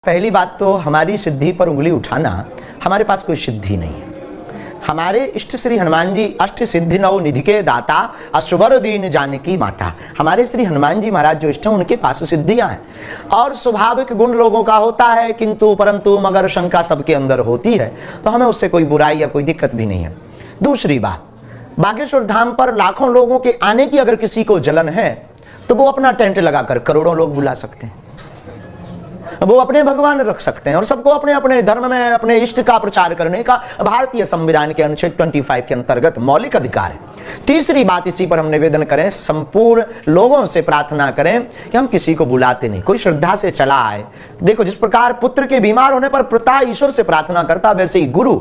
पहली बात तो हमारी सिद्धि पर उंगली उठाना, हमारे पास कोई सिद्धि नहीं है। हमारे इष्ट श्री हनुमान जी अष्ट सिद्धि नव निधि के दाता, अश्वर दीन जानकी माता। हमारे श्री हनुमान जी महाराज जो इष्ट हैं उनके पास सिद्धियां हैं और स्वाभाविक गुण लोगों का होता है, किंतु परंतु मगर शंका सबके अंदर होती है, तो हमें उससे कोई बुराई या कोई दिक्कत भी नहीं है। दूसरी बात, बागेश्वर धाम पर लाखों लोगों के आने की अगर किसी को जलन है तो वो अपना टेंट लगाकर करोड़ों लोग बुला सकते हैं, वो अपने भगवान रख सकते हैं और सबको अपने अपने धर्म में अपने इष्ट का प्रचार करने का भारतीय संविधान के अनुच्छेद 25 के अंतर्गत मौलिक अधिकार है। तीसरी बात, इसी पर हम निवेदन करें, संपूर्ण लोगों से प्रार्थना करें कि हम किसी को बुलाते नहीं, कोई श्रद्धा से चला आए। देखो, जिस प्रकार पुत्र के बीमार होने पर पिता ईश्वर से प्रार्थना करता, वैसे ही गुरु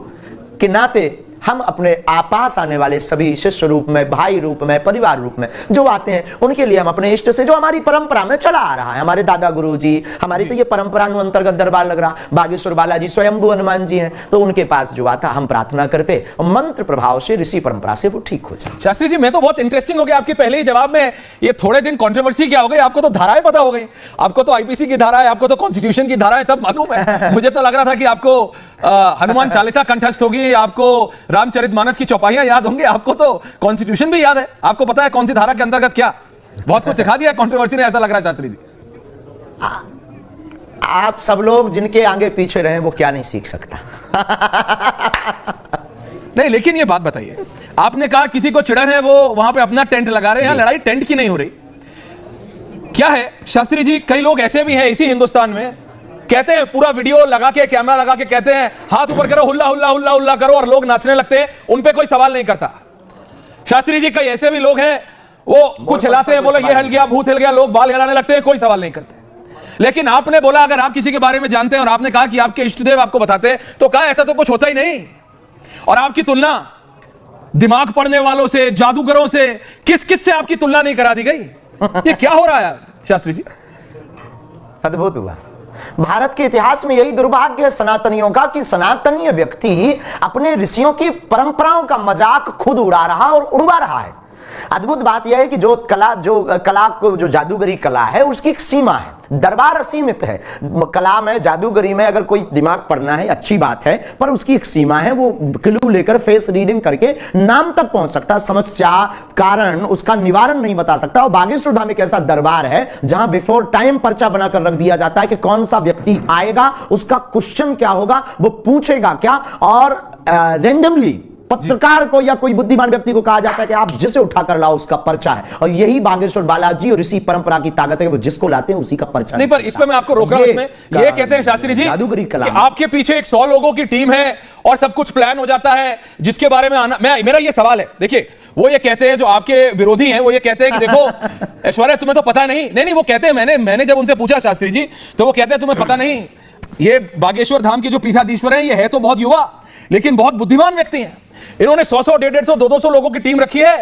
के नाते हम अपने आपास आने वाले सभी शिष्य रूप में, भाई रूप में, परिवार रूप में जो आते हैं, उनके लिए हम अपने इष्ट से, जो हमारी परंपरा में चला आ रहा है, हमारे दादा गुरु जी, हमारी तो ये परंपरा अंतर्गत दरबार लग रहा, बागेश्वर बालाजी स्वयंभू हनुमान जी हैं, तो उनके पास जो आता हम प्रार्थना करते, मंत्र प्रभाव से, ऋषि परंपरा से वो ठीक हो जाए। शास्त्री जी, मैं तो बहुत इंटरेस्टिंग हो गया आपके पहले ही जवाब में। ये थोड़े दिन कंट्रोवर्सी क्या हो गई, आपको तो धाराएं पता हो गई, आपको तो आईपीसी की धारा है, आपको तो कॉन्स्टिट्यूशन की धारा है, सब मालूम है। मुझे तो लग रहा था कि आपको हनुमान चालीसा कंठस्थ होगी, आपको रामचरितमानस की चौपाइयां याद होंगे, आपको तो कॉन्स्टिट्यूशन भी याद है, आपको पता है कौन सी धारा के अंतर्गत क्या। बहुत कुछ सिखा दिया कंट्रोवर्सी ने, ऐसा लग रहा है शास्त्री जी। आप सब लोग जिनके आगे पीछे रहे वो क्या नहीं सीख सकता। नहीं, लेकिन ये बात बताइए, आपने कहा किसी को चिड़न है, वो वहां पे अपना टेंट लगा रहे हैं, लड़ाई टेंट की नहीं हो रही, क्या है शास्त्री जी? कई लोग ऐसे भी हैं इसी हिंदुस्तान में, कहते हैं पूरा वीडियो लगा के, कैमरा लगा के कहते हैं हाथ ऊपर करो, हुल्ला हुल्ला हुल्ला हुल्ला करो, और लोग नाचने लगते हैं, उन पे कोई सवाल नहीं करता। शास्त्री जी, कई ऐसे भी लोग हैं, वो कुछ हिलाते हैं, बोले ये हिल गया, भूत हिल गया, लोग बाल हिलाने लगते हैं, कोई सवाल नहीं करते। लेकिन आपने बोला अगर आप किसी के बारे में जानते हैं और आपने कहा कि आपके इष्टदेव आपको बताते हैं, तो कहा ऐसा तो कुछ होता ही नहीं। और आपकी तुलना दिमाग पढ़ने वालों से, जादूगरों से, किस किस से आपकी तुलना नहीं करा दी गई? ये क्या हो रहा है शास्त्री जी? अद्भुत हुआ। भारत के इतिहास में यही दुर्भाग्य है सनातनियों का कि सनातनीय व्यक्ति अपने ऋषियों की परंपराओं का मजाक खुद उड़ा रहा और उड़वा रहा है। अद्भुत बात यह है कि जो जादूगरी कला है उसकी एक सीमा है, दरबार असीमित है। कला में, जादूगरी में अगर कोई दिमाग पढ़ना है अच्छी बात है, पर उसकी एक सीमा है। वो क्लू लेकर फेस रीडिंग करके नाम तक पहुंच सकता, समस्या कारण उसका निवारण नहीं बता सकता। और बागेश्वर धाम एक ऐसा दरबार है जहां बिफोर टाइम पर्चा बनाकर रख दिया जाता है कि कौन सा व्यक्ति आएगा, उसका क्वेश्चन क्या होगा, वो पूछेगा क्या, और रेंडमली पत्रकार को या कोई बुद्धिमान व्यक्ति को कहा जाता है कि आप जिसे उठाकर लाओ उसका पर्चा है। और यही बागेश्वर बालाजी और इसी परंपरा की ताकत है, वो जिसको लाते हैं उसी का पर्चा नहीं। पर इसमें मैं आपको रोक रहा हूं, इसमें ये कहते हैं शास्त्री जी जादूगरी कला कि आपके पीछे एक 100 लोगों की टीम है और सब कुछ प्लान हो जाता है, जिसके बारे में मेरा ये सवाल है। देखिए, वो ये कहते हैं, जो आपके विरोधी हैं, वो ये कहते हैं कि देखो ऐश्वर्या तुम्हें तो पता नहीं, वो कहते हैं, मैंने जब उनसे पूछा शास्त्री जी, तो वो कहते हैं तुम्हें पता नहीं, ये बागेश्वर धाम के जो पीठाधीश्वर हैं, ये है तो बहुत युवा लेकिन बहुत बुद्धिमान व्यक्ति हैं। इन्होंने 100-100, 150, 200 लोगों की टीम रखी है,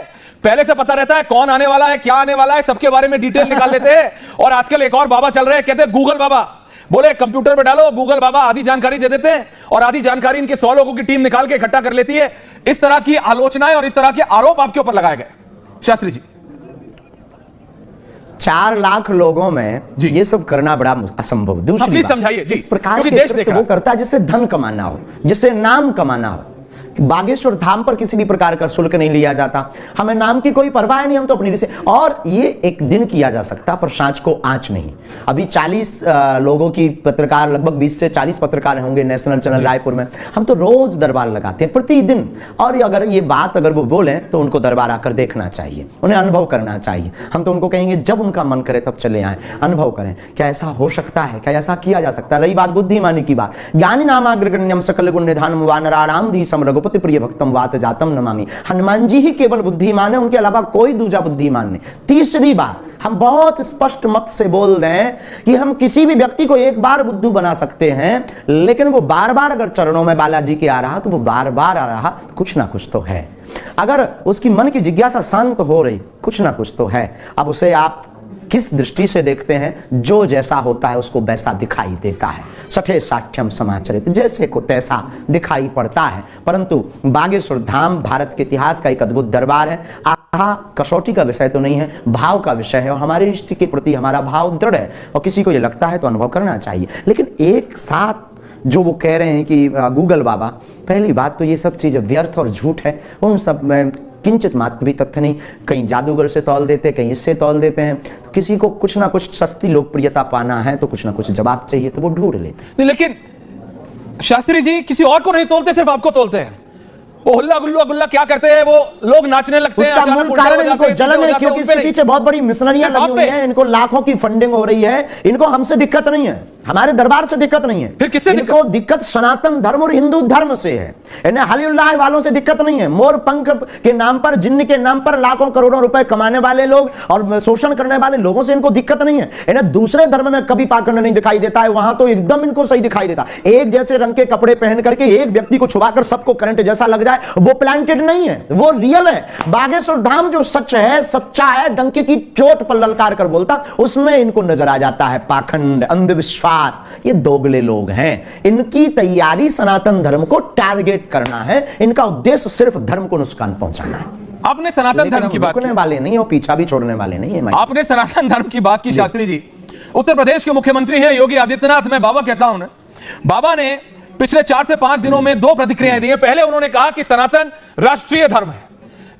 पहले से पता रहता है कौन आने वाला है, क्या आने वाला है, सबके बारे में डिटेल निकाल लेते हैं। और आजकल एक और बाबा चल रहे हैं, कहते हैं गूगल बाबा, बोले कंप्यूटर पे डालो गूगल बाबा, आधी जानकारी दे देते हैं और आधी जानकारी इनके 100 लोगों की टीम निकाल के इकट्ठा कर लेती है। इस तरह की आलोचनाएं और इस तरह के आरोप आपके ऊपर लगाए गए शास्त्री जी। 4 लाख लोगों में ये सब करना बड़ा असंभव। दूसरी समझाइए जिस प्रकार के वो करता है जिससे धन कमाना हो, जिससे नाम कमाना हो। बागेश्वर धाम पर किसी भी प्रकार का शुल्क नहीं लिया जाता, हमें नाम की कोई परवाह नहीं, हम तो अपनी से, और ये एक दिन किया जा सकता पर सांच को आंच नहीं। अभी 40 लोगों की पत्रकार, लगभग 20 से 40 पत्रकार होंगे नेशनल चैनल रायपुर में, हम तो रोज दरबार लगाते हैं प्रतिदिन। और अगर ये बात अगर वो बोले तो उनको दरबार आकर देखना चाहिए, उन्हें अनुभव करना चाहिए। हम तो उनको कहेंगे जब उनका मन करे तब चले आए, अनुभव करें, क्या ऐसा हो सकता है, क्या ऐसा किया जा सकता है। रही बात बुद्धिमानी की बात, ज्ञानी नामाग्रगण्यम सकल गुण निधानम वानराणाम धीसम रघुपति प्रिय भक्तम वात जातम नमामि। हनुमान जी ही केवल बुद्धिमान है, उनके अलावा कोई दूसरा बुद्धिमान नहीं। तीसरी बात, हम बहुत स्पष्ट मत से बोल दें कि हम किसी भी व्यक्ति को एक बार बुद्धू बना सकते हैं, लेकिन वो बार बार अगर चरणों में बालाजी के आ रहा तो वो बार बार आ रहा, कुछ ना कुछ तो है। अगर उसकी मन की जिज्ञासा शांत हो रही, कुछ ना कुछ तो है। अब उसे आप किस दृष्टि से देखते हैं, जो जैसा होता है उसको वैसा दिखाई देता है। सठे साठ्यम समाचरित, जैसे को तैसा दिखाई पड़ता है। परंतु बागेश्वर धाम भारत के इतिहास का एक अद्भुत दरबार है। कसौटी का विषय तो नहीं है, भाव का विषय है और हमारे इष्ट के प्रति हमारा भाव दृढ़ है और किसी को ये लगता है तो अनुभव करना चाहिए। लेकिन एक साथ जो वो कह रहे हैं कि गूगल बाबा, पहली बात तो ये सब चीज़ व्यर्थ और झूठ है, उन सब में किंचित मात्र भी तथ्य नहीं। कहीं जादूगर से तौल देते, कहीं इससे तौल देते हैं। किसी को कुछ ना कुछ सस्ती लोकप्रियता पाना है तो कुछ ना कुछ जवाब चाहिए तो वो ढूंढ लेते। लेकिन शास्त्री जी किसी और को नहीं तोलते, सिर्फ आपको तोलते हैं। वो हुल्ला गुल्ला गुल्ला क्या करते हैं, वो लोग नाचने लगते हैं, उसका मूल कारण इनको जलन है, क्योंकि इसके पीछे बहुत बड़ी मिशनरियां लगी हुई हैं, इनको लाखों की फंडिंग हो रही है। इनको हमसे दिक्कत नहीं है, हमारे दरबार से दिक्कत नहीं है। फिर किससे इनको दिक्कत सनातन धर्म और हिंदू धर्म से है। इन्हें हलीउल्लाह वालों से दिक्कत नहीं है। मोर पंख के नाम पर, जिन्न के नाम पर लाखों करोड़ों रुपए कमाने वाले लोग और शोषण करने वाले लोगों से इनको दिक्कत नहीं है। इन्हें दूसरे धर्म में कभी पाखंड नहीं दिखाई देता है, वहां तो एकदम इनको सही दिखाई देता। एक जैसे रंग के कपड़े पहन करके एक व्यक्ति को छुपाकर सबको करंट जैसा लग जाए, वो प्लांटेड नहीं है, वो रियल है। बागेश्वर धाम जो सच है, सच्चा है, डंके की चोट पर ललकार कर बोलता, उसमें इनको नजर आ जाता है पाखंड, अंधविश्वास। ये दोगले लोग हैं। इनकी तैयारी सनातन धर्म को टारगेट करना है। इनका उद्देश्य सिर्फ धर्म को नुकसान पहुंचाना है। आपने सनातन धर्म की बात रुकने वाले नहीं और पीछा भी छोड़ने वाले नहीं है। आपने सनातन धर्म की बात की शास्त्री जी। उत्तर प्रदेश के मुख्यमंत्री हैं योगी आदित्यनाथ। मैं बाबा कहता हूं ना, बाबा ने पिछले 4 से 5 दिनों में 2 प्रतिक्रियाएं दी हैं। पहले उन्होंने कहा कि सनातन राष्ट्रीय धर्म है।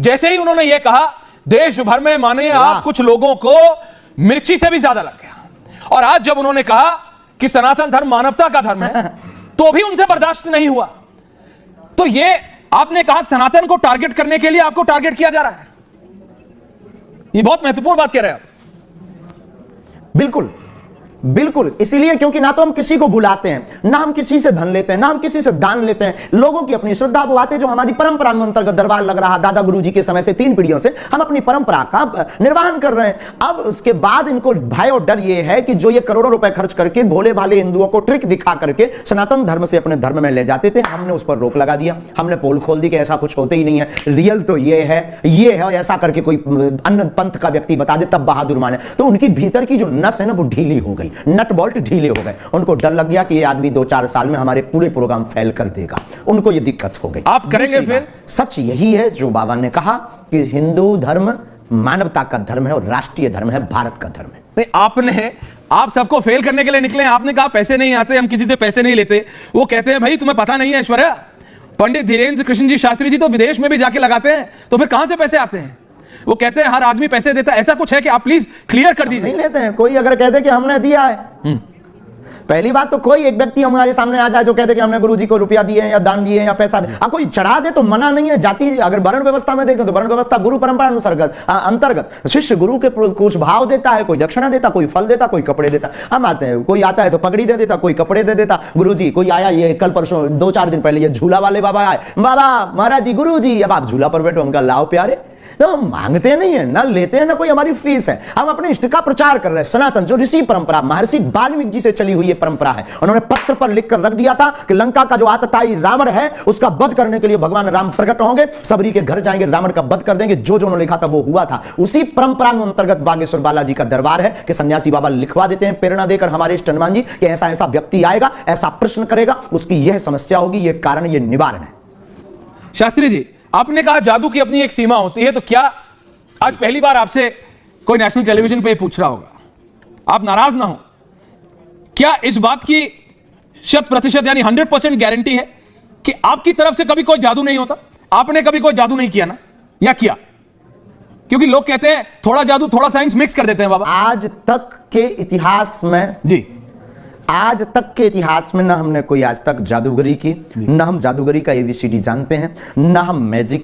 जैसे ही उन्होंने यह कहा, देश भर में माने आप कुछ लोगों को मिर्ची से भी ज्यादा लग गया। और आज जब उन्होंने कहा कि सनातन धर्म मानवता का धर्म है, तो भी उनसे बर्दाश्त नहीं हुआ। तो ये आपने कहा सनातन को टारगेट करने के लिए आपको टारगेट किया जा रहा है। ये बहुत महत्वपूर्ण बात कह रहे हैं आप। बिल्कुल बिल्कुल, इसीलिए क्योंकि ना तो हम किसी को बुलाते हैं, ना हम किसी से धन लेते हैं, ना हम किसी से दान लेते हैं। लोगों की अपनी श्रद्धा वो आते जो हमारी परंपरा के अंतर्गत दरबार लग रहा, दादा गुरु जी के समय से 3 पीढ़ियों से हम अपनी परंपरा का निर्वहन कर रहे हैं। अब उसके बाद इनको भय और डर ये है कि जो ये करोड़ों रुपए खर्च करके भोले भाले हिंदुओं को ट्रिक दिखा करके सनातन धर्म से अपने धर्म में ले जाते थे, हमने उस पर रोक लगा दिया। हमने पोल खोल दी कि ऐसा कुछ होते ही नहीं है, रियल तो ये है, ऐसा करके कोई अन्य पंथ का व्यक्ति बता दे तब बहादुर माने। तो उनकी भीतर की जो नस है ना, वो ढीली हो गई, नट बोल्ट ढीले हो गए। उनको डर लग गया कि ये आदमी 2-4 साल में हमारे पूरे प्रोग्राम फेल कर देगा। उनको ये दिक्कत हो गई। आप करेंगे फिर? सच यही है जो बाबा ने कहा कि हिंदू धर्म मानवता का धर्म है और राष्ट्रीय धर्म है, भारत का धर्म है। नहीं, आप सबको फेल करने के लिए निकले। आपने कहा पैसे नहीं आते, हम किसी से पैसे नहीं लेते। वो कहते हैं भाई तुम्हें पता नहीं है ऐश्वर्या, पंडित धीरेन्द्र कृष्ण जी शास्त्री जी तो विदेश में भी जाके लगाते हैं, तो फिर कहां से पैसे आते हैं? वो कहते हैं हर आदमी पैसे देता है। ऐसा कुछ है कि आप प्लीज क्लियर कर दीजिए। नहीं लेते हैं। कोई अगर कहते कि हमने दिया है, पहली बात तो कोई एक व्यक्ति हमारे सामने आ जाए जो कहते कि हमने गुरुजी को रुपया दिए या दान दिए या पैसा दिए, कोई चढ़ा दे तो मना नहीं है। जाति अगर वर्ण व्यवस्था में देखें तो वर्ण व्यवस्था गुरु परंपरा अंतर्गत शिष्य गुरु के कुछ भाव देता है, कोई दक्षिणा देता, कोई फल देता, कोई कपड़े देता। हम आते हैं, कोई आता है तो पगड़ी दे देता, कोई कपड़े दे देता। गुरुजी कोई आया, ये कल परसों 2-4 दिन पहले ये झूला वाले बाबा आए, बाबा महाराज जी गुरु जी अब आप झूला पर बैठो। हमका लाओ प्यारे। तो हम मांगते नहीं है, ना लेते हैं, ना कोई हमारी फीस है। हम अपने इष्ट का प्रचार कर रहे हैं। सनातन जो ऋषि परंपरा महर्षि वाल्मीकि जी से चली हुई ये परंपरा है। उन्होंने पत्र पर लिखकर रख दिया था कि लंका का जो आतताई रावण है उसका वध करने के लिए भगवान राम प्रकट होंगे, सबरी के घर जाएंगे, रावण का वध कर देंगे। जो उन्होंने लिखा था वो हुआ था। उसी परंपरा के अंतर्गत बागेश्वर बालाजी का दरबार है कि सन्यासी बाबा लिखवा देते हैं प्रेरणा देकर हमारे इष्ट हनुमान जी कि ऐसा ऐसा व्यक्ति आएगा, ऐसा प्रश्न करेगा, उसकी यह समस्या होगी, यह कारण, यह निवारण है। शास्त्री जी आपने कहा जादू की अपनी एक सीमा होती है, तो क्या आज पहली बार आपसे कोई नेशनल टेलीविजन पे पूछ रहा होगा, आप नाराज ना हो, क्या इस बात की 100% यानी 100% गारंटी है कि आपकी तरफ से कभी कोई जादू नहीं होता? आपने कभी कोई जादू नहीं किया ना, या किया? क्योंकि लोग कहते हैं थोड़ा जादू थोड़ा साइंस मिक्स कर देते हैं बाबा। आज तक के इतिहास में जी, आज तक के इतिहास में ना हमने कोई आज तक जादूगरी की, ना हम जादूगरी का ABCD जानते हैं, ना हम मैजिक